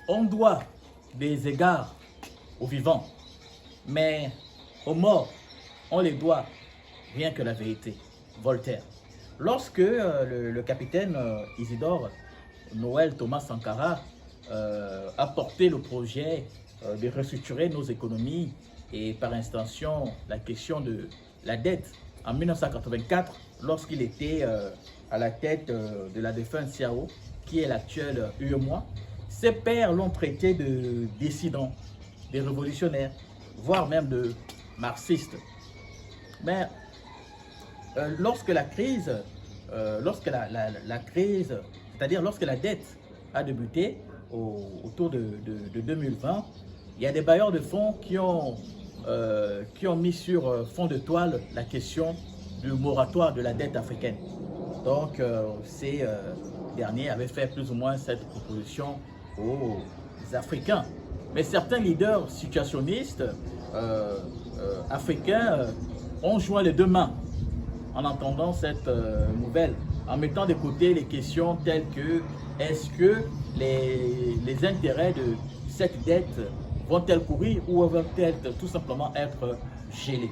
On doit des égards aux vivants, mais aux morts, on les doit rien que la vérité. Voltaire. Lorsque le capitaine Isidore Noël Thomas Sankara a porté le projet de restructurer nos économies et par extension la question de la dette en 1984, lorsqu'il était à la tête de la défunte CAO, qui est l'actuel UEMOA, ses pairs l'ont traité de dissident, de révolutionnaire, voire même de marxiste. Mais lorsque la crise, c'est-à-dire lorsque la dette a débuté autour de 2020, il y a des bailleurs de fonds qui ont mis sur fond de toile la question du moratoire de la dette africaine. Donc, ces derniers avaient fait plus ou moins cette proposition aux Africains. Mais certains leaders situationnistes africains ont joint les deux mains en entendant cette nouvelle, en mettant de côté les questions telles que est-ce que les intérêts de cette dette vont-elles courir ou vont-elles tout simplement être gelées?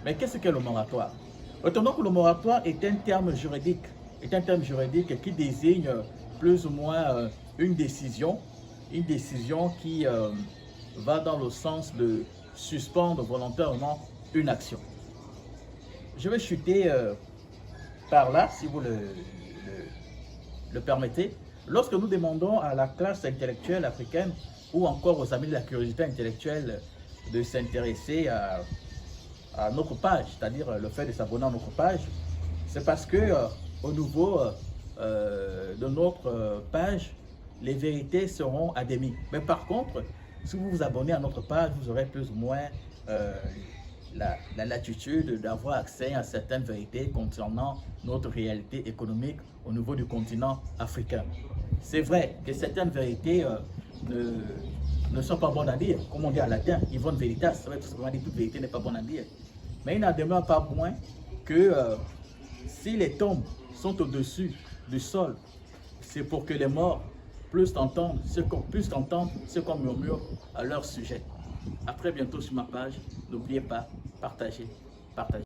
Mais qu'est-ce qu'est le moratoire? Retenons que le moratoire est un terme juridique, qui désigne plus ou moins une décision qui va dans le sens de suspendre volontairement une action. Je vais chuter par là, si vous le permettez. Lorsque nous demandons à la classe intellectuelle africaine ou encore aux amis de la curiosité intellectuelle de s'intéresser à notre page, c'est-à-dire le fait de s'abonner à notre page, c'est parce que au niveau de notre page, les vérités seront à demi. Mais par contre, si vous vous abonnez à notre page, vous aurez plus ou moins la latitude d'avoir accès à certaines vérités concernant notre réalité économique au niveau du continent africain. C'est vrai que certaines vérités ne sont pas bonnes à dire, comme on dit en latin, Yvonne Veritas, ça veut tout simplement dire toute vérité n'est pas bonne à dire. Mais il n'en demeure pas moins que si les tombes sont au-dessus du sol, c'est pour que les morts puissent entendre ce qu'on murmure à leur sujet. À très bientôt sur ma page. N'oubliez pas, partagez, partagez.